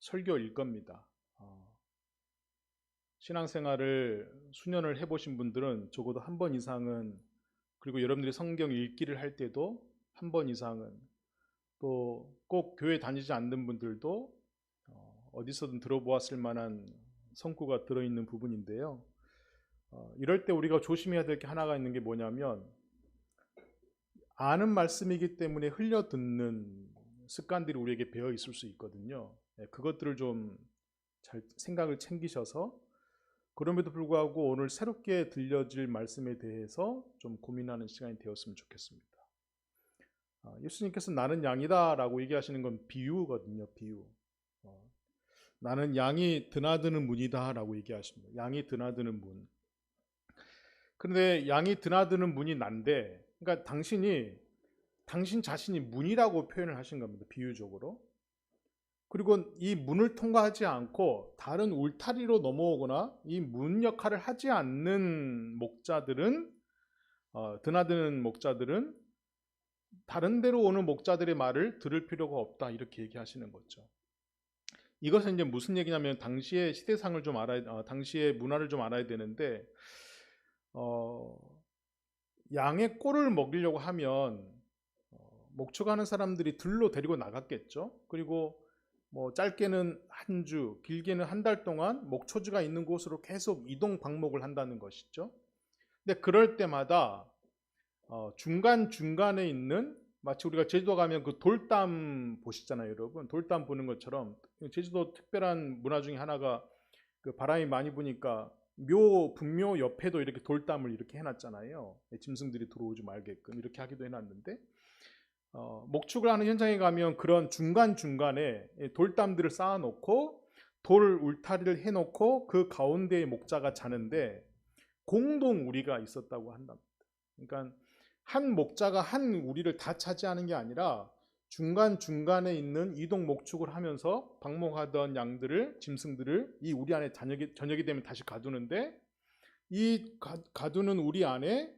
설교일 겁니다. 신앙생활을 수년을 해보신 분들은 적어도 한 번 이상은, 그리고 여러분들이 성경 읽기를 할 때도 한 번 이상은, 또 꼭 교회 다니지 않는 분들도 어디서든 들어보았을 만한 성구가 들어있는 부분인데요. 이럴 때 우리가 조심해야 될 게 하나가 있는 게 뭐냐면, 아는 말씀이기 때문에 흘려 듣는 습관들이 우리에게 배어 있을 수 있거든요. 그것들을 좀 잘 생각을 챙기셔서, 그럼에도 불구하고 오늘 새롭게 들려질 말씀에 대해서 좀 고민하는 시간이 되었으면 좋겠습니다. 예수님께서 나는 양이다 라고 얘기하시는 건 비유거든요. 비유. 나는 양이 드나드는 문이다 라고 얘기하십니다. 양이 드나드는 문. 그런데 양이 드나드는 문이 난데, 그러니까 당신 자신이 문이라고 표현을 하신 겁니다. 비유적으로. 그리고 이 문을 통과하지 않고 다른 울타리로 넘어오거나 이 문 역할을 하지 않는 목자들은, 드나드는 목자들은 다른 데로 오는 목자들의 말을 들을 필요가 없다, 이렇게 얘기하시는 거죠. 이것은 이제 무슨 얘기냐면 당시의 시대상을 좀 당시의 문화를 좀 알아야 되는데, 양의 꼴을 먹이려고 하면 목축하는 사람들이 들로 데리고 나갔겠죠. 그리고 뭐 짧게는 한 주, 길게는 한 달 동안 목초지가 있는 곳으로 계속 이동 방목을 한다는 것이죠. 근데 그럴 때마다 중간중간에 있는, 마치 우리가 제주도 가면 그 돌담 보시잖아요, 여러분. 돌담 보는 것처럼 제주도 특별한 문화 중에 하나가, 그 바람이 많이 부니까 분묘 옆에도 이렇게 돌담을 이렇게 해놨잖아요. 짐승들이 들어오지 말게끔 이렇게 하기도 해놨는데, 목축을 하는 현장에 가면 그런 중간중간에 돌담들을 쌓아놓고 돌 울타리를 해놓고 그 가운데에 목자가 자는데 공동 우리가 있었다고 한답니다. 그러니까 한 목자가 한 우리를 다 차지하는 게 아니라 중간중간에 있는 이동 목축을 하면서 방목하던 양들을, 짐승들을 이 우리 안에 저녁이 되면 다시 가두는데, 이 가두는 우리 안에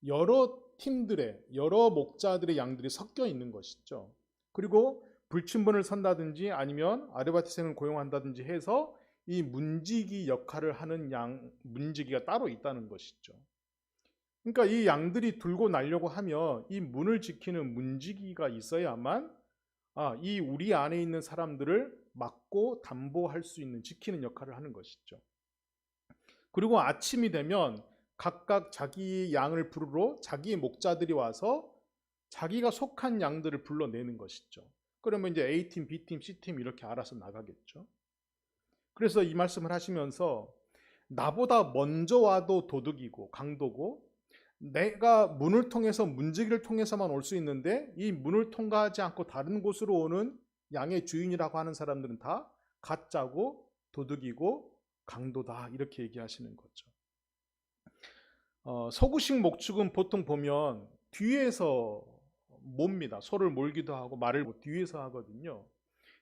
여러 팀들의, 여러 목자들의 양들이 섞여 있는 것이죠. 그리고 불침번을 선다든지 아니면 아르바이트생을 고용한다든지 해서 이 문지기 역할을 하는 문지기가 따로 있다는 것이죠. 그러니까 이 양들이 들고 나려고 하면 이 문을 지키는 문지기가 있어야만 이 우리 안에 있는 사람들을 막고 담보할 수 있는, 지키는 역할을 하는 것이죠. 그리고 아침이 되면 각각 자기 양을 부르러 자기의 목자들이 와서 자기가 속한 양들을 불러내는 것이죠. 그러면 이제 A팀, B팀, C팀 이렇게 알아서 나가겠죠. 그래서 이 말씀을 하시면서 나보다 먼저 와도 도둑이고 강도고, 내가 문을 통해서, 문지기를 통해서만 올 수 있는데 이 문을 통과하지 않고 다른 곳으로 오는 양의 주인이라고 하는 사람들은 다 가짜고 도둑이고 강도다, 이렇게 얘기하시는 거죠. 서구식 목축은 보통 보면 뒤에서 몹니다. 소를 몰기도 하고 말을 뒤에서 하거든요.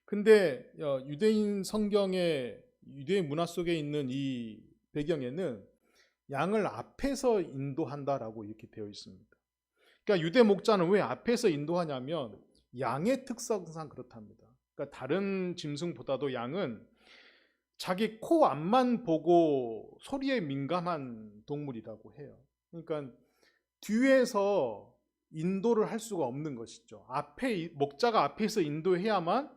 근데 유대인 성경의, 유대인 문화 속에 있는 이 배경에는 양을 앞에서 인도한다라고 이렇게 되어 있습니다. 그러니까 유대 목자는 왜 앞에서 인도하냐면 양의 특성상 그렇답니다. 그러니까 다른 짐승보다도 양은 자기 코 앞만 보고 소리에 민감한 동물이라고 해요. 그러니까 뒤에서 인도를 할 수가 없는 것이죠. 목자가 앞에서 인도해야만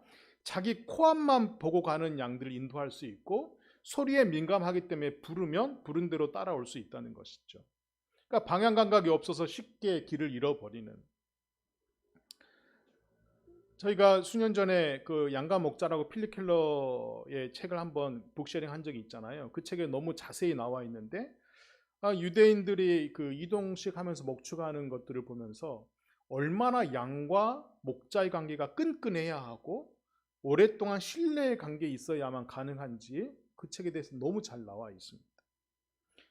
자기 코 앞만 보고 가는 양들을 인도할 수 있고, 소리에 민감하기 때문에 부른 대로 따라올 수 있다는 것이죠. 그러니까 방향 감각이 없어서 쉽게 길을 잃어버리는. 저희가 수년 전에 그 양가 목자라고 필립 켈러의 책을 한번 북쉐링 한 적이 있잖아요. 그 책에 너무 자세히 나와 있는데, 유대인들이 그 이동식 하면서 목축하는 것들을 보면서 얼마나 양과 목자의 관계가 끈끈해야 하고 오랫동안 신뢰의 관계에 있어야만 가능한지 그 책에 대해서 너무 잘 나와 있습니다.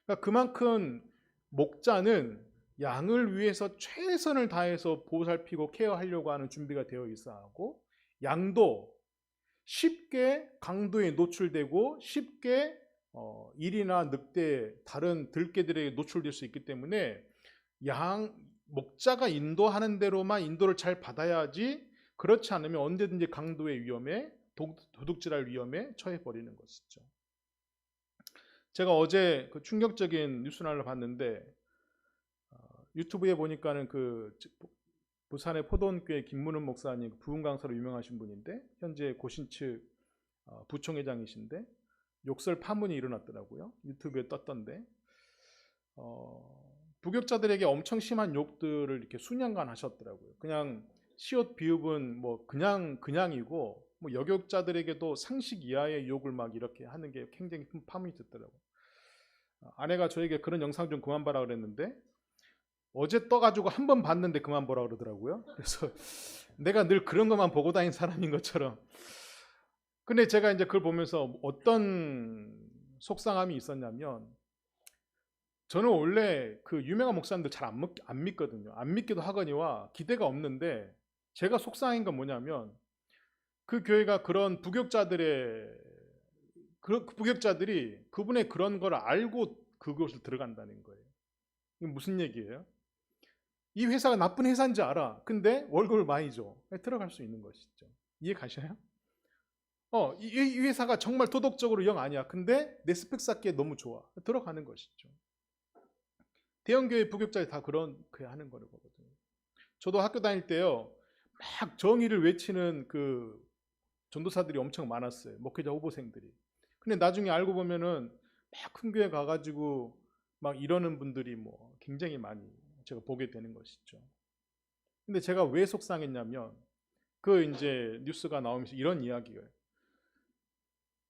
그러니까 그만큼 목자는 양을 위해서 최선을 다해서 보살피고 케어하려고 하는 준비가 되어 있어야 하고, 양도 쉽게 강도에 노출되고 쉽게 일이나 늑대, 다른 들개들에게 노출될 수 있기 때문에 목자가 인도하는 대로만 인도를 잘 받아야지, 그렇지 않으면 언제든지 강도의 위험에 도둑질할 위험에 처해 버리는 것이죠. 제가 어제 그 충격적인 뉴스를 하나 봤는데 유튜브에 보니까는 그 부산의 포도원교회 김문은 목사님 부흥 강사로 유명하신 분인데 현재 고신 측 부총회장이신데 욕설 파문이 일어났더라고요. 유튜브에 떴던데 부격자들에게 엄청 심한 욕들을 이렇게 수년간 하셨더라고요. 그냥 시옷 비읍은 뭐 그냥이고 뭐 여격자들에게도 상식 이하의 욕을 막 이렇게 하는 게 굉장히 큰 파문이 됐더라고요. 아내가 저에게 그런 영상 좀 그만 봐라 그랬는데 어제 떠가지고 한 번 봤는데 그만 보라 그러더라고요. 그래서 내가 늘 그런 것만 보고 다닌 사람인 것처럼. 근데 제가 이제 그걸 보면서 어떤 속상함이 있었냐면 저는 원래 그 유명한 목사님들 잘 안 믿거든요. 안 믿기도 하거니와 기대가 없는데 제가 속상한 건 뭐냐면 그 교회가 그런 부격자들이 그분의 그런 걸 알고 그곳을 들어간다는 거예요. 이게 무슨 얘기예요? 이 회사가 나쁜 회사인지 알아. 근데 월급을 많이 줘. 들어갈 수 있는 것이죠. 이해 가시나요? 이 회사가 정말 도덕적으로 영 아니야. 근데 내 스펙 쌓기에 너무 좋아. 들어가는 것이죠. 대형교회 부격자들이 다 그렇게 하는 거거든요. 저도 학교 다닐 때요. 막 정의를 외치는 그 전도사들이 엄청 많았어요. 목회자 후보생들이. 근데 나중에 알고 보면은 막 큰 교회 가가지고 막 이러는 분들이 뭐 굉장히 많이 제가 보게 되는 것이죠. 근데 제가 왜 속상했냐면 그 이제 뉴스가 나오면서 이런 이야기예요.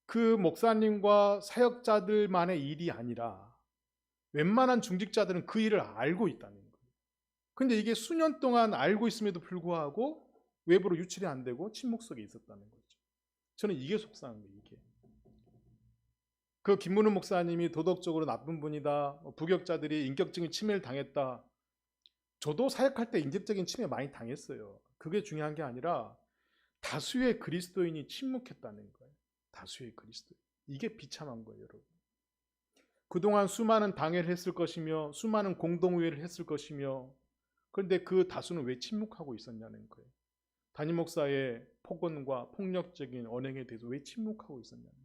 그 목사님과 사역자들만의 일이 아니라 웬만한 중직자들은 그 일을 알고 있다는 거예요. 근데 이게 수년 동안 알고 있음에도 불구하고 외부로 유출이 안 되고 침묵 속에 있었다는 거죠. 저는 이게 속상한 거예요. 이게. 그 김문은 목사님이 도덕적으로 나쁜 분이다. 부격자들이 인격적인 침해를 당했다. 저도 사역할 때 인격적인 침해 많이 당했어요. 그게 중요한 게 아니라 다수의 그리스도인이 침묵했다는 거예요. 다수의 그리스도인. 이게 비참한 거예요, 여러분. 그동안 수많은 당회를 했을 것이며 수많은 공동의회를 했을 것이며 그런데 그 다수는 왜 침묵하고 있었냐는 거예요. 담임 목사의 폭언과 폭력적인 언행에 대해서 왜 침묵하고 있었냐는 거예요.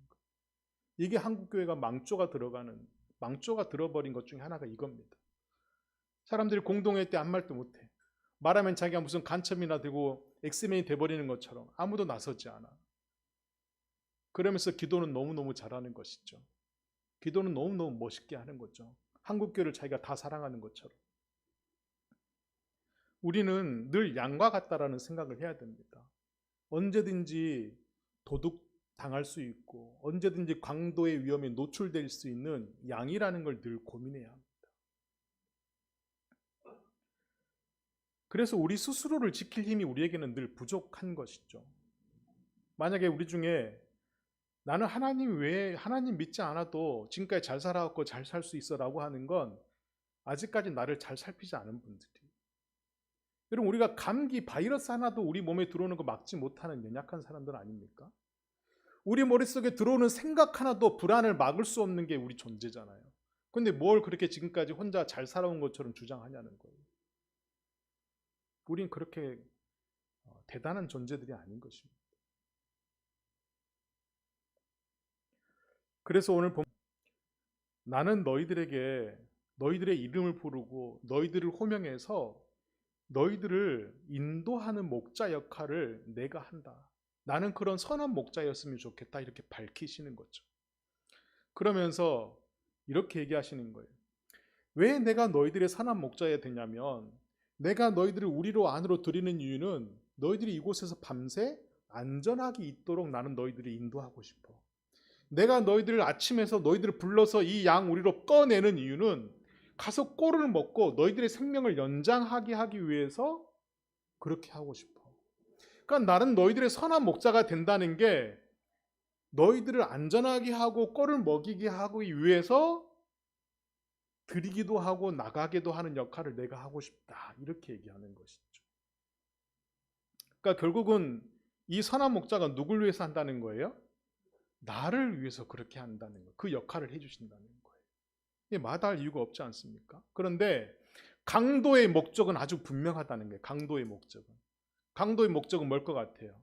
이게 한국교회가 망조가 들어버린 것 중에 하나가 이겁니다. 사람들이 공동회의 때 아무 말도 못해. 말하면 자기가 무슨 간첩이나 되고 엑스맨이 돼버리는 것처럼 아무도 나서지 않아. 그러면서 기도는 너무너무 잘하는 것이죠. 기도는 너무너무 멋있게 하는 거죠. 한국교회를 자기가 다 사랑하는 것처럼. 우리는 늘 양과 같다라는 생각을 해야 됩니다. 언제든지 도둑 당할 수 있고 언제든지 강도의 위험에 노출될 수 있는 양이라는 걸 늘 고민해야 합니다. 그래서 우리 스스로를 지킬 힘이 우리에게는 늘 부족한 것이죠. 만약에 우리 중에 나는 하나님 믿지 않아도 지금까지 잘 살아왔고 잘 살 수 있어 라고 하는 건 아직까지 나를 잘 살피지 않은 분들이. 여러분 우리가 감기 바이러스 하나도 우리 몸에 들어오는 거 막지 못하는 연약한 사람들 아닙니까? 우리 머릿속에 들어오는 생각 하나도 불안을 막을 수 없는 게 우리 존재잖아요. 근데 뭘 그렇게 지금까지 혼자 잘 살아온 것처럼 주장하냐는 거예요. 우린 그렇게 대단한 존재들이 아닌 것입니다. 그래서 오늘 나는 너희들에게 너희들의 이름을 부르고 너희들을 호명해서 너희들을 인도하는 목자 역할을 내가 한다. 나는 그런 선한 목자였으면 좋겠다. 이렇게 밝히시는 거죠. 그러면서 이렇게 얘기하시는 거예요. 왜 내가 너희들의 선한 목자야 되냐면 내가 너희들을 우리로 안으로 들이는 이유는 너희들이 이곳에서 밤새 안전하게 있도록 나는 너희들을 인도하고 싶어. 내가 너희들을 아침에서 너희들을 불러서 이 양 우리로 꺼내는 이유는 가서 꼴을 먹고 너희들의 생명을 연장하게 하기 위해서 그렇게 하고 싶어. 그러니까 나는 너희들의 선한 목자가 된다는 게 너희들을 안전하게 하고 꼴을 먹이게 하기 위해서 드리기도 하고 나가기도 하는 역할을 내가 하고 싶다. 이렇게 얘기하는 것이죠. 그러니까 결국은 이 선한 목자가 누굴 위해서 한다는 거예요? 나를 위해서 그렇게 한다는 거예요. 그 역할을 해주신다는 거예요. 이게 마다할 이유가 없지 않습니까? 그런데 강도의 목적은 아주 분명하다는 거예요. 강도의 목적은 뭘 것 같아요?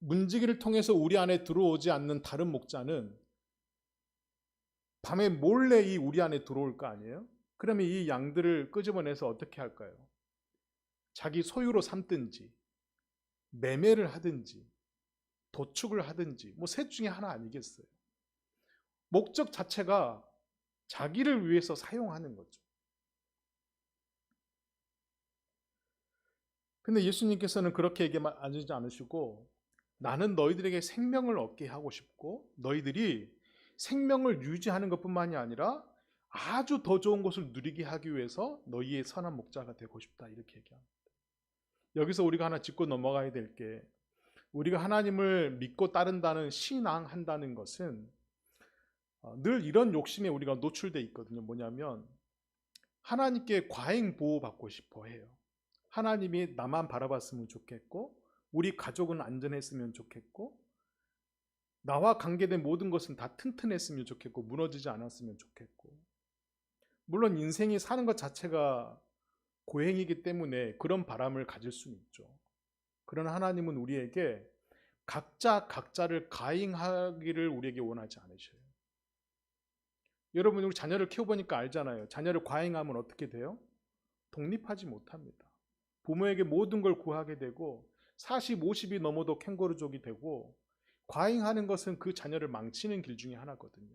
문지기를 통해서 우리 안에 들어오지 않는 다른 목자는 밤에 몰래 이 우리 안에 들어올 거 아니에요? 그러면 이 양들을 끄집어내서 어떻게 할까요? 자기 소유로 삼든지 매매를 하든지 도축을 하든지 뭐 셋 중에 하나 아니겠어요? 목적 자체가 자기를 위해서 사용하는 거죠. 근데 예수님께서는 그렇게 얘기하지 않으시고 나는 너희들에게 생명을 얻게 하고 싶고 너희들이 생명을 유지하는 것뿐만이 아니라 아주 더 좋은 것을 누리게 하기 위해서 너희의 선한 목자가 되고 싶다 이렇게 얘기합니다. 여기서 우리가 하나 짚고 넘어가야 될 게 우리가 하나님을 믿고 따른다는 신앙한다는 것은 늘 이런 욕심에 우리가 노출돼 있거든요. 뭐냐면 하나님께 과잉 보호받고 싶어 해요. 하나님이 나만 바라봤으면 좋겠고 우리 가족은 안전했으면 좋겠고 나와 관계된 모든 것은 다 튼튼했으면 좋겠고 무너지지 않았으면 좋겠고 물론 인생이 사는 것 자체가 고행이기 때문에 그런 바람을 가질 수는 있죠. 그러나 하나님은 우리에게 각자를 가잉하기를 우리에게 원하지 않으셔요. 여러분 우리 자녀를 키워보니까 알잖아요. 자녀를 과잉하면 어떻게 돼요? 독립하지 못합니다. 부모에게 모든 걸 구하게 되고 40, 50이 넘어도 캥거루족이 되고 과잉하는 것은 그 자녀를 망치는 길 중에 하나거든요.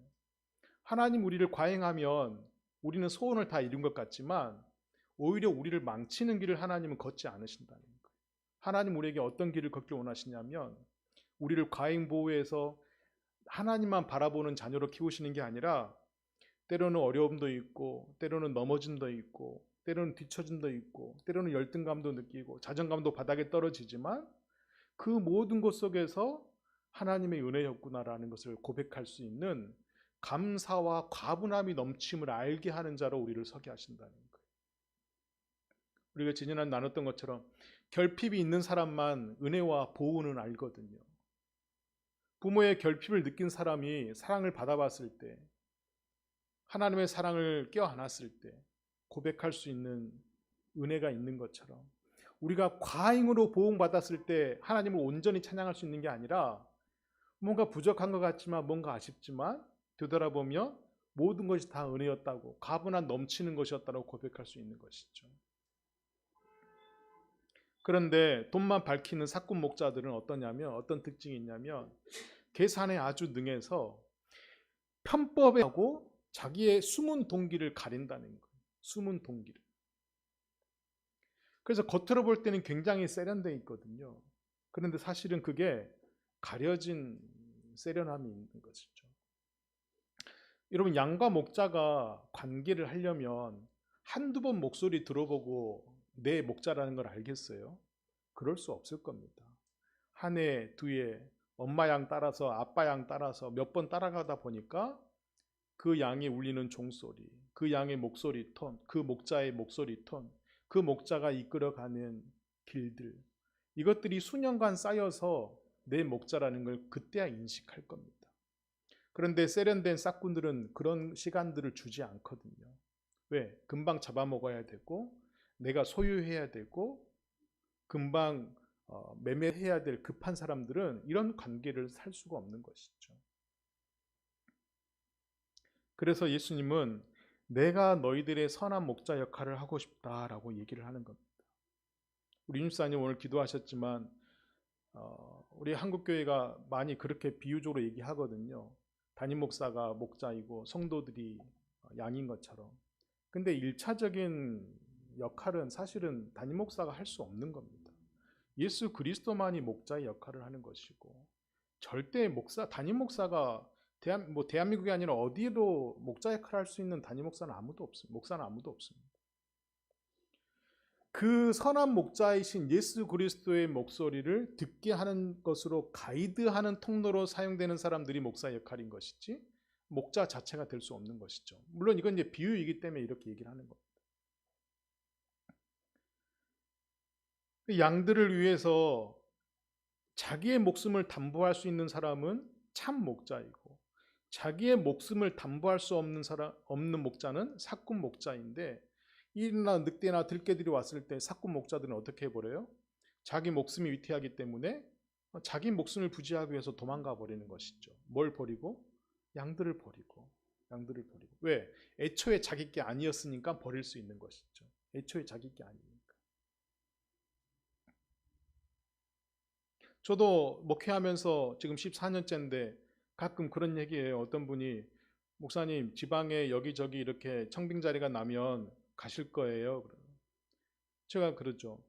하나님 우리를 과잉하면 우리는 소원을 다 이룬 것 같지만 오히려 우리를 망치는 길을 하나님은 걷지 않으신다는 거예요. 하나님 우리에게 어떤 길을 걷길 원하시냐면 우리를 과잉 보호해서 하나님만 바라보는 자녀로 키우시는 게 아니라 때로는 어려움도 있고 때로는 넘어짐도 있고 때로는 뒤처짐도 있고 때로는 열등감도 느끼고 자존감도 바닥에 떨어지지만 그 모든 것 속에서 하나님의 은혜였구나라는 것을 고백할 수 있는 감사와 과분함이 넘침을 알게 하는 자로 우리를 서게 하신다는 거예요. 우리가 지난해 나눴던 것처럼 결핍이 있는 사람만 은혜와 보호는 알거든요. 부모의 결핍을 느낀 사람이 사랑을 받아봤을 때 하나님의 사랑을 껴안았을 때 고백할 수 있는 은혜가 있는 것처럼 우리가 과잉으로 보응받았을 때 하나님을 온전히 찬양할 수 있는 게 아니라 뭔가 부족한 것 같지만 뭔가 아쉽지만 되돌아보며 모든 것이 다 은혜였다고 가분한 넘치는 것이었다고 고백할 수 있는 것이죠. 그런데 돈만 밝히는 사꾼 목자들은 어떠냐면 어떤 특징이 있냐면 계산에 아주 능해서 편법에 하고 자기의 숨은 동기를 가린다는 거예요. 숨은 동기를. 그래서 겉으로 볼 때는 굉장히 세련되어 있거든요. 그런데 사실은 그게 가려진 세련함이 있는 것이죠. 여러분 양과 목자가 관계를 하려면 한두 번 목소리 들어보고 내 목자라는 걸 알겠어요? 그럴 수 없을 겁니다. 한 해, 두 해, 엄마 양 따라서 아빠 양 따라서 몇 번 따라가다 보니까 그 양이 울리는 종소리, 그 양의 목소리 톤, 그 목자의 목소리 톤, 그 목자가 이끌어가는 길들 이것들이 수년간 쌓여서 내 목자라는 걸 그때야 인식할 겁니다. 그런데 세련된 싹꾼들은 그런 시간들을 주지 않거든요. 왜? 금방 잡아먹어야 되고 내가 소유해야 되고 금방 매매해야 될 급한 사람들은 이런 관계를 살 수가 없는 것이죠. 그래서 예수님은 내가 너희들의 선한 목자 역할을 하고 싶다라고 얘기를 하는 겁니다. 우리 윤사님 오늘 기도하셨지만 우리 한국교회가 많이 그렇게 비유적으로 얘기하거든요. 담임 목사가 목자이고 성도들이 양인 것처럼. 근데 1차적인 역할은 사실은 담임 목사가 할 수 없는 겁니다. 예수 그리스도만이 목자의 역할을 하는 것이고 절대 담임 목사가 대한민국이 아니라 어디에도 목자 역할을 할 수 있는 담임 목사는 아무도 없습니다. 목사는 아무도 없습니다. 그 선한 목자이신 예수 그리스도의 목소리를 듣게 하는 것으로 가이드하는 통로로 사용되는 사람들이 목사 역할인 것이지 목자 자체가 될 수 없는 것이죠. 물론 이건 이제 비유이기 때문에 이렇게 얘기를 하는 겁니다. 양들을 위해서 자기의 목숨을 담보할 수 있는 사람은 참 목자이고 자기의 목숨을 담보할 수 없는 목자는 사꾼 목자인데 이나 늑대나 들개들이 왔을 때 사꾼 목자들은 어떻게 해버려요? 자기 목숨이 위태하기 때문에 자기 목숨을 부지하기 위해서 도망가 버리는 것이죠. 뭘 버리고? 양들을 버리고. 양들을 버리고. 왜? 애초에 자기 게 아니었으니까 버릴 수 있는 것이죠. 애초에 자기 게 아니니까. 저도 목회하면서 지금 14년째인데 가끔 그런 얘기해요. 어떤 분이 목사님 지방에 여기저기 이렇게 청빙 자리가 나면 가실 거예요. 제가 그러죠.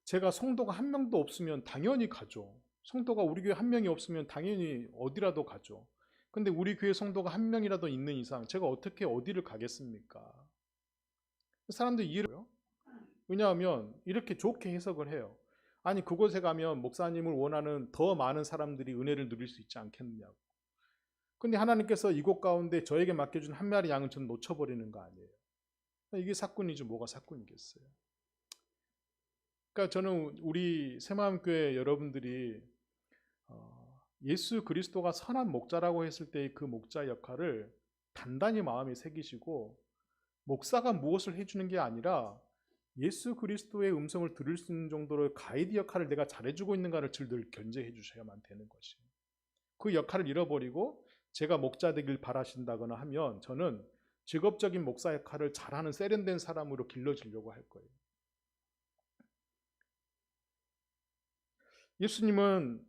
제가 성도가 한 명도 없으면 당연히 가죠. 성도가 우리 교회 한 명이 없으면 당연히 어디라도 가죠. 근데 우리 교회 성도가 한 명이라도 있는 이상 제가 어떻게 어디를 가겠습니까? 사람들이 이해를 해요. 왜냐하면 이렇게 좋게 해석을 해요. 아니 그곳에 가면 목사님을 원하는 더 많은 사람들이 은혜를 누릴 수 있지 않겠느냐고. 근데 하나님께서 이곳 가운데 저에게 맡겨준 한 마리 양은 저는 놓쳐버리는 거 아니에요. 이게 사건이지 뭐가 사건이겠어요. 그러니까 저는 우리 새마음교회 여러분들이 예수 그리스도가 선한 목자라고 했을 때의 그 목자 역할을 단단히 마음에 새기시고 목사가 무엇을 해주는 게 아니라 예수 그리스도의 음성을 들을 수 있는 정도로 가이드 역할을 내가 잘해주고 있는가를 늘 견제해 주셔야만 되는 것이에요. 그 역할을 잃어버리고 제가 목자 되길 바라신다거나 하면 저는 직업적인 목사 역할을 잘하는 세련된 사람으로 길러지려고 할 거예요. 예수님은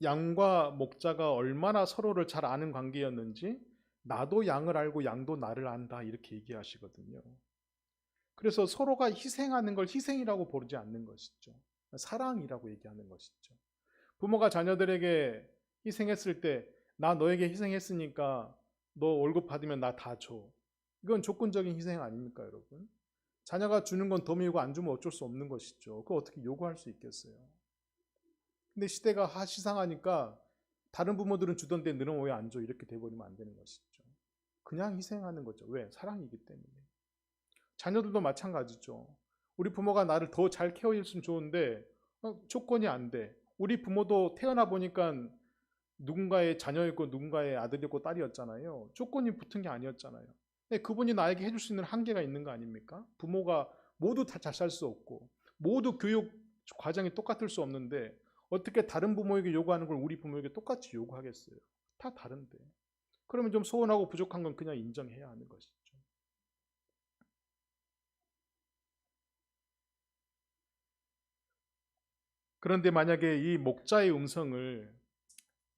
양과 목자가 얼마나 서로를 잘 아는 관계였는지 나도 양을 알고 양도 나를 안다 이렇게 얘기하시거든요. 그래서 서로가 희생하는 걸 희생이라고 부르지 않는 것이죠. 사랑이라고 얘기하는 것이죠. 부모가 자녀들에게 희생했을 때 나 너에게 희생했으니까 너 월급 받으면 나 다 줘. 이건 조건적인 희생 아닙니까 여러분? 자녀가 주는 건 덤이고 안 주면 어쩔 수 없는 것이죠. 그거 어떻게 요구할 수 있겠어요? 근데 시대가 시상하니까 다른 부모들은 주던데 너는 왜 안 줘? 이렇게 돼버리면 안 되는 것이죠. 그냥 희생하는 거죠. 왜? 사랑이기 때문에. 자녀들도 마찬가지죠. 우리 부모가 나를 더 잘 케어해줬으면 좋은데 조건이 안 돼. 우리 부모도 태어나 보니까 누군가의 자녀였고 누군가의 아들이었고 딸이었잖아요. 조건이 붙은 게 아니었잖아요. 근데 그분이 나에게 해줄 수 있는 한계가 있는 거 아닙니까? 부모가 모두 다 잘 살 수 없고 모두 교육 과정이 똑같을 수 없는데 어떻게 다른 부모에게 요구하는 걸 우리 부모에게 똑같이 요구하겠어요? 다 다른데. 그러면 좀 소원하고 부족한 건 그냥 인정해야 하는 것이죠. 그런데 만약에 이 목자의 음성을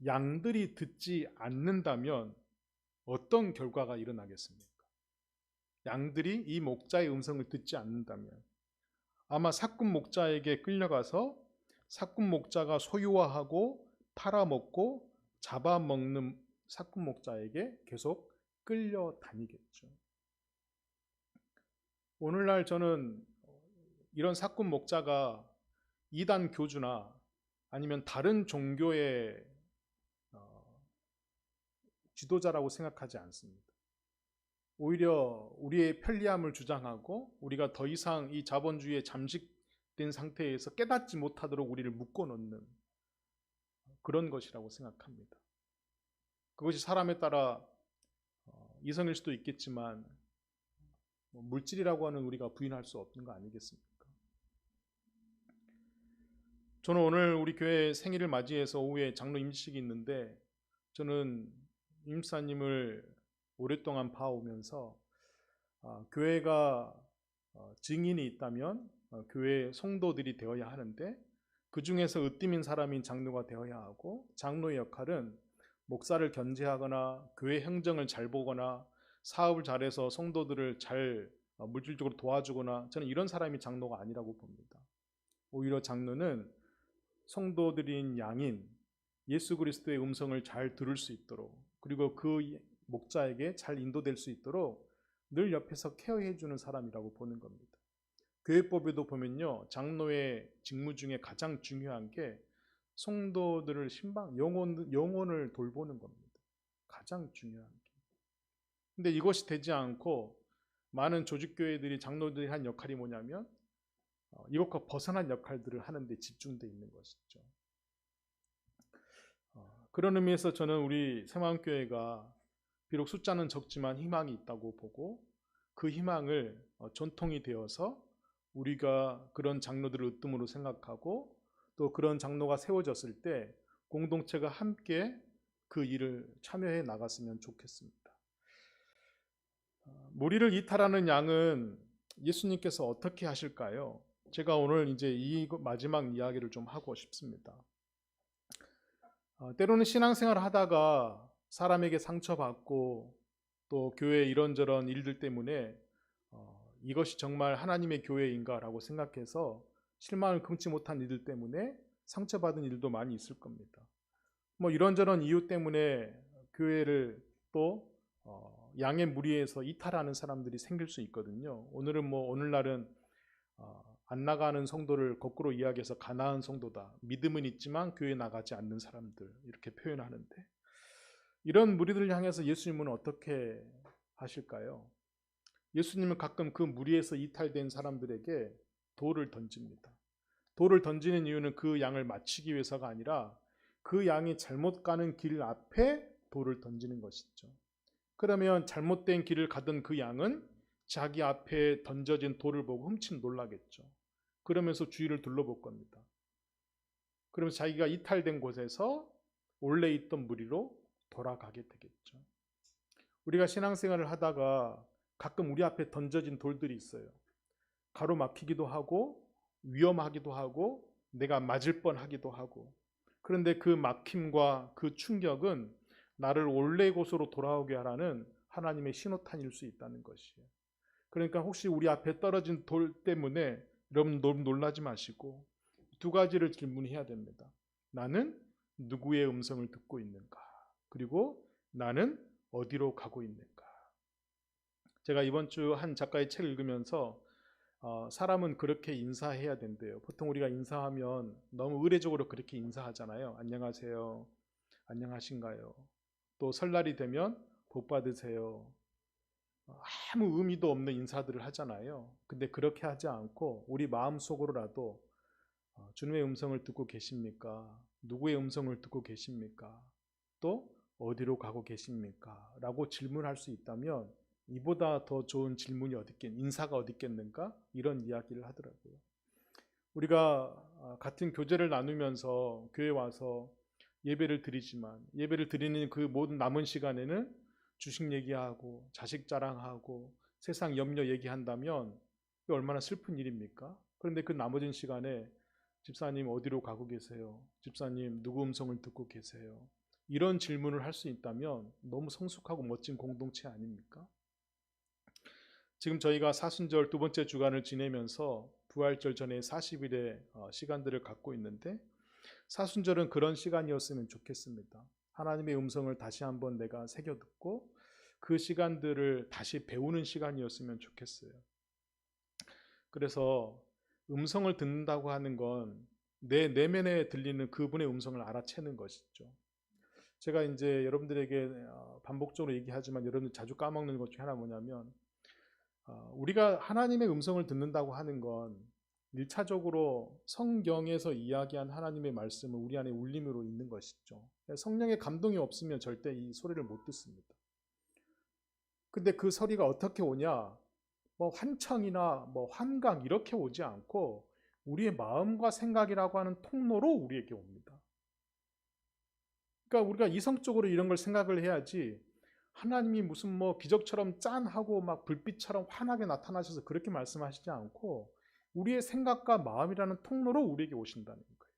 양들이 듣지 않는다면 어떤 결과가 일어나겠습니까? 양들이 이 목자의 음성을 듣지 않는다면 아마 사꾼 목자에게 끌려가서 사꾼 목자가 소유화하고 팔아먹고 잡아먹는 사꾼 목자에게 계속 끌려다니겠죠. 오늘날 저는 이런 사꾼 목자가 이단 교주나 아니면 다른 종교의 지도자라고 생각하지 않습니다. 오히려 우리의 편리함을 주장하고 우리가 더 이상 이 자본주의에 잠식된 상태에서 깨닫지 못하도록 우리를 묶어놓는 그런 것이라고 생각합니다. 그것이 사람에 따라 이성일 수도 있겠지만 물질이라고 하는 우리가 부인할 수 없는 거 아니겠습니까? 저는 오늘 우리 교회 생일을 맞이해서 오후에 장로 임직이 있는데 저는 임사님을 오랫동안 봐오면서 교회가 증인이 있다면 교회 성도들이 되어야 하는데 그 중에서 으뜸인 사람인 장로가 되어야 하고 장로의 역할은 목사를 견제하거나 교회 행정을 잘 보거나 사업을 잘해서 성도들을 잘 물질적으로 도와주거나 저는 이런 사람이 장로가 아니라고 봅니다. 오히려 장로는 성도들인 양인 예수 그리스도의 음성을 잘 들을 수 있도록 그리고 그 목자에게 잘 인도될 수 있도록 늘 옆에서 케어해 주는 사람이라고 보는 겁니다. 교회법에도 보면요, 장로의 직무 중에 가장 중요한 게 성도들을 영혼을 돌보는 겁니다. 가장 중요한 게. 근데 이것이 되지 않고 많은 조직교회들이 장로들이 한 역할이 뭐냐면 이것과 벗어난 역할들을 하는 데 집중되어 있는 것이죠. 그런 의미에서 저는 우리 새마음교회가 비록 숫자는 적지만 희망이 있다고 보고 그 희망을 전통이 되어서 우리가 그런 장로들을 으뜸으로 생각하고 또 그런 장로가 세워졌을 때 공동체가 함께 그 일을 참여해 나갔으면 좋겠습니다. 무리를 이탈하는 양은 예수님께서 어떻게 하실까요? 제가 오늘 이제 이 마지막 이야기를 좀 하고 싶습니다. 때로는 신앙생활을 하다가 사람에게 상처받고 또 교회 이런저런 일들 때문에 이것이 정말 하나님의 교회인가라고 생각해서 실망을 금치 못한 일들 때문에 상처받은 일도 많이 있을 겁니다. 뭐 이런저런 이유 때문에 교회를 또 양의 무리에서 이탈하는 사람들이 생길 수 있거든요. 오늘날은 안 나가는 성도를 거꾸로 이야기해서 가난한 성도다. 믿음은 있지만 교회 나가지 않는 사람들 이렇게 표현하는데 이런 무리들을 향해서 예수님은 어떻게 하실까요? 예수님은 가끔 그 무리에서 이탈된 사람들에게 돌을 던집니다. 돌을 던지는 이유는 그 양을 맞추기 위해서가 아니라 그 양이 잘못 가는 길 앞에 돌을 던지는 것이죠. 그러면 잘못된 길을 가던 그 양은 자기 앞에 던져진 돌을 보고 흠칫 놀라겠죠. 그러면서 주위를 둘러볼 겁니다. 그러면서 자기가 이탈된 곳에서 원래 있던 무리로 돌아가게 되겠죠. 우리가 신앙생활을 하다가 가끔 우리 앞에 던져진 돌들이 있어요. 가로막히기도 하고 위험하기도 하고 내가 맞을 뻔하기도 하고 그런데 그 막힘과 그 충격은 나를 원래 곳으로 돌아오게 하라는 하나님의 신호탄일 수 있다는 것이에요. 그러니까 혹시 우리 앞에 떨어진 돌 때문에 여러분 놀라지 마시고 두 가지를 질문해야 됩니다. 나는 누구의 음성을 듣고 있는가? 그리고 나는 어디로 가고 있는가? 제가 이번 주 한 작가의 책을 읽으면서 사람은 그렇게 인사해야 된대요. 보통 우리가 인사하면 너무 의례적으로 그렇게 인사하잖아요. 안녕하세요. 안녕하신가요? 또 설날이 되면 복 받으세요. 아무 의미도 없는 인사들을 하잖아요. 근데 그렇게 하지 않고 우리 마음속으로라도 주님의 음성을 듣고 계십니까? 누구의 음성을 듣고 계십니까? 또 어디로 가고 계십니까? 라고 질문할 수 있다면 이보다 더 좋은 질문이 인사가 어디 있겠는가? 이런 이야기를 하더라고요. 우리가 같은 교제를 나누면서 교회 와서 예배를 드리지만 예배를 드리는 그 모든 남은 시간에는 주식 얘기하고 자식 자랑하고 세상 염려 얘기한다면 이게 얼마나 슬픈 일입니까? 그런데 그 나머진 시간에 집사님 어디로 가고 계세요? 집사님 누구 음성을 듣고 계세요? 이런 질문을 할 수 있다면 너무 성숙하고 멋진 공동체 아닙니까? 지금 저희가 사순절 두 번째 주간을 지내면서 부활절 전에 40일의 시간들을 갖고 있는데 사순절은 그런 시간이었으면 좋겠습니다. 하나님의 음성을 다시 한번 내가 새겨 듣고 그 시간들을 다시 배우는 시간이었으면 좋겠어요. 그래서 음성을 듣는다고 하는 건 내 내면에 들리는 그분의 음성을 알아채는 것이죠. 제가 이제 여러분들에게 반복적으로 얘기하지만 여러분들 자주 까먹는 것 중에 하나 뭐냐면 우리가 하나님의 음성을 듣는다고 하는 건 1차적으로 성경에서 이야기한 하나님의 말씀은 우리 안에 울림으로 있는 것이죠. 성령의 감동이 없으면 절대 이 소리를 못 듣습니다. 근데 그 소리가 어떻게 오냐? 뭐 환청이나 뭐 환각 이렇게 오지 않고 우리의 마음과 생각이라고 하는 통로로 우리에게 옵니다. 그러니까 우리가 이성적으로 이런 걸 생각을 해야지 하나님이 무슨 뭐 기적처럼 짠하고 막 불빛처럼 환하게 나타나셔서 그렇게 말씀하시지 않고 우리의 생각과 마음이라는 통로로 우리에게 오신다는 거예요.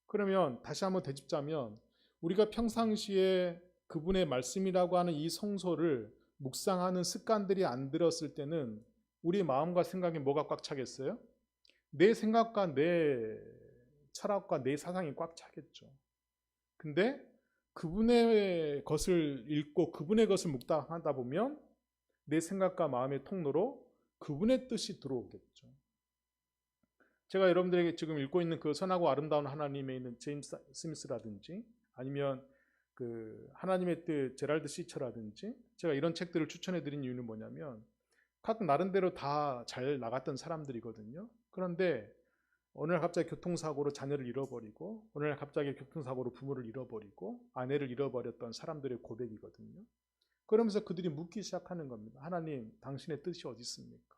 그러면 다시 한번 되짚자면 우리가 평상시에 그분의 말씀이라고 하는 이 성소를 묵상하는 습관들이 안 들었을 때는 우리 마음과 생각에 뭐가 꽉 차겠어요? 내 생각과 내 철학과 내 사상이 꽉 차겠죠. 근데 그분의 것을 읽고 그분의 것을 묵상하다 보면 내 생각과 마음의 통로로 그분의 뜻이 들어오겠죠. 제가 여러분들에게 지금 읽고 있는 그 선하고 아름다운 하나님에 있는 제임스 스미스라든지 아니면 그 하나님의 뜻 제랄드 시처라든지 제가 이런 책들을 추천해 드린 이유는 뭐냐면 각 나름대로 다 잘 나갔던 사람들이거든요. 그런데 어느 날 갑자기 교통사고로 자녀를 잃어버리고 어느 날 갑자기 교통사고로 부모를 잃어버리고 아내를 잃어버렸던 사람들의 고백이거든요. 그러면서 그들이 묻기 시작하는 겁니다. 하나님, 당신의 뜻이 어디 있습니까?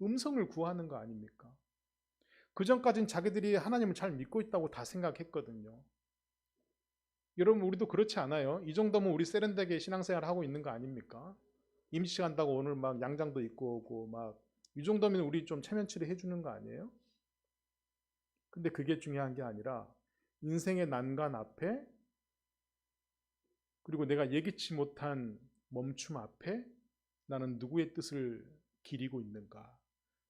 음성을 구하는 거 아닙니까? 그 전까지는 자기들이 하나님을 잘 믿고 있다고 다 생각했거든요. 여러분, 우리도 그렇지 않아요? 이 정도면 우리 세련되게 신앙생활 하고 있는 거 아닙니까? 임시 간다고 오늘 막 양장도 입고 오고 막 이 정도면 우리 좀 체면치레 해주는 거 아니에요? 근데 그게 중요한 게 아니라 인생의 난간 앞에, 그리고 내가 예기치 못한 멈춤 앞에 나는 누구의 뜻을 기리고 있는가?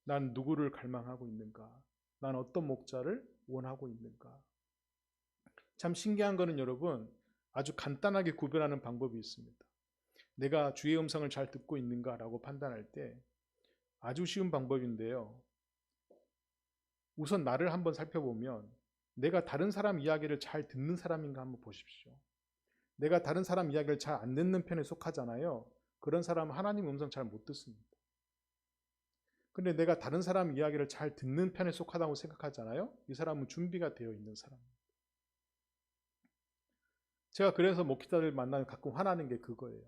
난 누구를 갈망하고 있는가? 난 어떤 목자를 원하고 있는가? 참 신기한 거는 여러분, 아주 간단하게 구별하는 방법이 있습니다. 내가 주의 음성을 잘 듣고 있는가라고 판단할 때 아주 쉬운 방법인데요. 우선 나를 한번 살펴보면 내가 다른 사람 이야기를 잘 듣는 사람인가 한번 보십시오. 내가 다른 사람 이야기를 잘 안 듣는 편에 속하잖아요. 그런 사람은 하나님 음성 잘 못 듣습니다. 근데 내가 다른 사람 이야기를 잘 듣는 편에 속하다고 생각하잖아요. 이 사람은 준비가 되어 있는 사람입니다. 제가 그래서 목회자들 만나면 가끔 화나는 게 그거예요.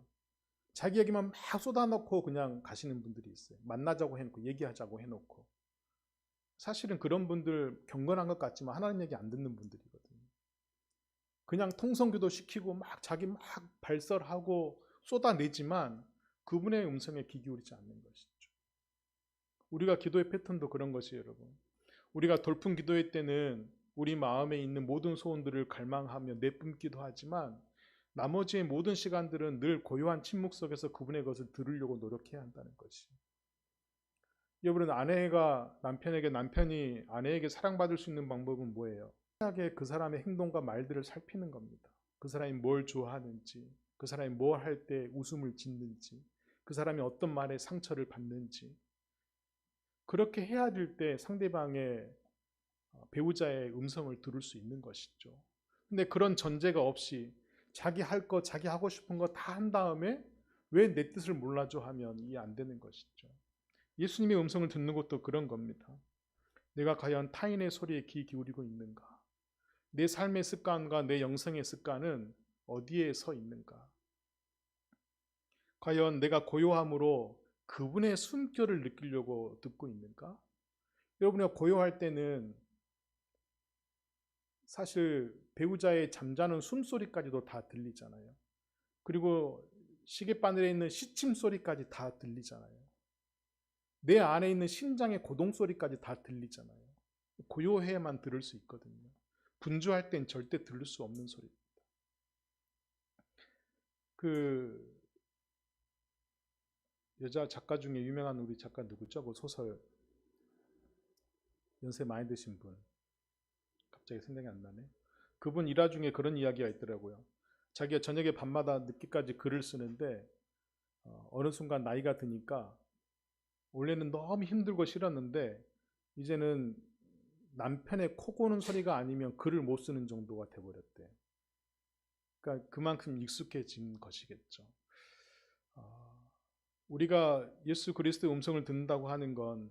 자기 얘기만 막 쏟아놓고 그냥 가시는 분들이 있어요. 만나자고 해놓고 얘기하자고 해놓고. 사실은 그런 분들 경건한 것 같지만 하나님 얘기 안 듣는 분들이거든요. 그냥 통성기도 시키고 막 자기 막 발설하고 쏟아내지만 그분의 음성에 귀 기울이지 않는 것이죠. 우리가 기도의 패턴도 그런 것이에요, 여러분. 우리가 돌풍 기도회 때는 우리 마음에 있는 모든 소원들을 갈망하며 내뿜기도 하지만 나머지의 모든 시간들은 늘 고요한 침묵 속에서 그분의 것을 들으려고 노력해야 한다는 것이. 여러분, 아내가 남편에게, 남편이 아내에게 사랑받을 수 있는 방법은 뭐예요? 하게 그 사람의 행동과 말들을 살피는 겁니다. 그 사람이 뭘 좋아하는지, 그 사람이 뭘 할 때 웃음을 짓는지, 그 사람이 어떤 말에 상처를 받는지. 그렇게 해야 될 때 상대방의 배우자의 음성을 들을 수 있는 것이죠. 근데 그런 전제가 없이 자기 할 거, 자기 하고 싶은 거 다 한 다음에 왜 내 뜻을 몰라줘 하면 이해 안 되는 것이죠. 예수님의 음성을 듣는 것도 그런 겁니다. 내가 과연 타인의 소리에 귀 기울이고 있는가? 내 삶의 습관과 내 영성의 습관은 어디에 서 있는가? 과연 내가 고요함으로 그분의 숨결을 느끼려고 듣고 있는가? 여러분이 고요할 때는 사실 배우자의 잠자는 숨소리까지도 다 들리잖아요. 그리고 시계바늘에 있는 시침 소리까지 다 들리잖아요. 내 안에 있는 심장의 고동 소리까지 다 들리잖아요. 고요해야만 들을 수 있거든요. 분주할 땐 절대 들을 수 없는 소리입니다. 그 여자 작가 중에 유명한 우리 작가 누구죠? 그 소설 연세 많이 드신 분. 갑자기 생각이 안 나네. 그분 일화 중에 그런 이야기가 있더라고요. 자기가 저녁에 밤마다 늦게까지 글을 쓰는데 어느 순간 나이가 드니까 원래는 너무 힘들고 싫었는데 이제는 남편의 코 고는 소리가 아니면 글을 못 쓰는 정도가 돼버렸대. 그러니까 그만큼 익숙해진 것이겠죠. 우리가 예수 그리스도의 음성을 듣는다고 하는 건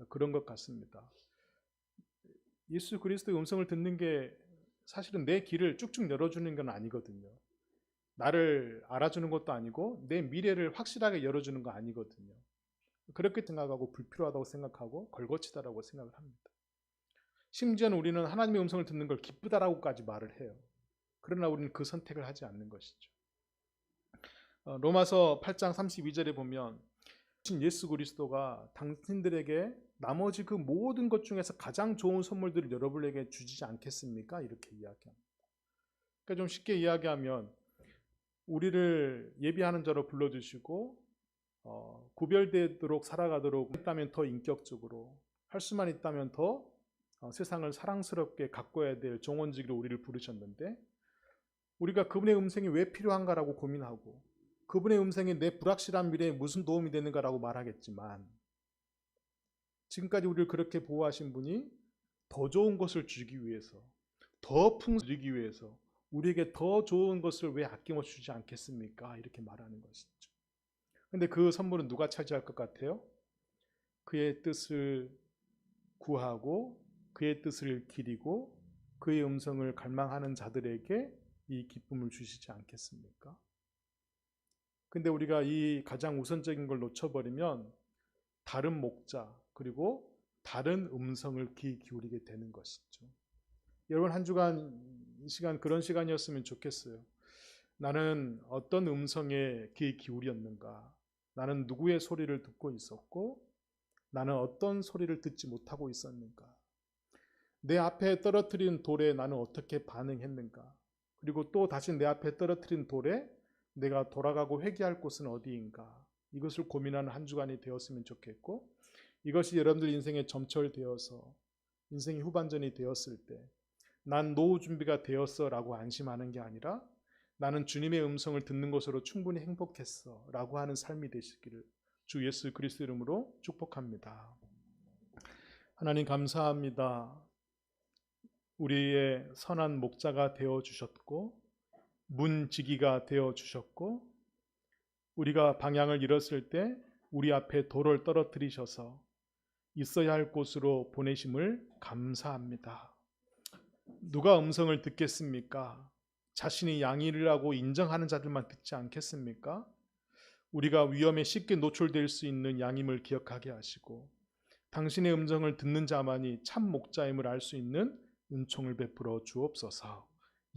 그런 것 같습니다. 예수 그리스도의 음성을 듣는 게 사실은 내 길을 쭉쭉 열어주는 건 아니거든요. 나를 알아주는 것도 아니고 내 미래를 확실하게 열어주는 거 아니거든요. 그렇게 생각하고 불필요하다고 생각하고 걸거치다라고 생각을 합니다. 심지어는 우리는 하나님의 음성을 듣는 걸 기쁘다라고까지 말을 해요. 그러나 우리는 그 선택을 하지 않는 것이죠. 로마서 8장 32절에 보면 예수 그리스도가 당신들에게 나머지 그 모든 것 중에서 가장 좋은 선물들을 여러분에게 주지 않겠습니까? 이렇게 이야기합니다. 그러니까 좀 쉽게 이야기하면 우리를 예비하는 자로 불러주시고 구별되도록 살아가도록 있다면 더 인격적으로 할 수만 있다면 더 세상을 사랑스럽게 가꿔야 될 종원직으로 우리를 부르셨는데 우리가 그분의 음성이 왜 필요한가라고 고민하고 그분의 음성이 내 불확실한 미래에 무슨 도움이 되는가라고 말하겠지만 지금까지 우리를 그렇게 보호하신 분이 더 좋은 것을 주기 위해서 더 풍성하기 위해서 우리에게 더 좋은 것을 왜 아낌없이 주지 않겠습니까? 이렇게 말하는 것이죠. 근데 그 선물은 누가 차지할 것 같아요? 그의 뜻을 구하고 그의 뜻을 기리고 그의 음성을 갈망하는 자들에게 이 기쁨을 주시지 않겠습니까? 근데 우리가 이 가장 우선적인 걸 놓쳐버리면 다른 목자 그리고 다른 음성을 귀 기울이게 되는 것이죠. 여러분 한 주간 이 시간 그런 시간이었으면 좋겠어요. 나는 어떤 음성에 귀 기울였는가? 나는 누구의 소리를 듣고 있었고 나는 어떤 소리를 듣지 못하고 있었는가? 내 앞에 떨어뜨린 돌에 나는 어떻게 반응했는가? 그리고 또 다시 내 앞에 떨어뜨린 돌에 내가 돌아가고 회개할 곳은 어디인가? 이것을 고민하는 한 주간이 되었으면 좋겠고, 이것이 여러분들 인생의 점철되어서 인생의 후반전이 되었을 때 난 노후 준비가 되었어 라고 안심하는 게 아니라 나는 주님의 음성을 듣는 것으로 충분히 행복했어 라고 하는 삶이 되시기를 주 예수 그리스도 이름으로 축복합니다. 하나님 감사합니다. 우리의 선한 목자가 되어주셨고 문지기가 되어주셨고 우리가 방향을 잃었을 때 우리 앞에 돌을 떨어뜨리셔서 있어야 할 곳으로 보내심을 감사합니다. 누가 음성을 듣겠습니까? 자신이 양이라고 인정하는 자들만 듣지 않겠습니까? 우리가 위험에 쉽게 노출될 수 있는 양임을 기억하게 하시고 당신의 음성을 듣는 자만이 참 목자임을 알 수 있는 은총을 베풀어 주옵소서.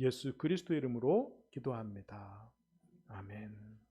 예수 그리스도 이름으로 기도합니다. 아멘.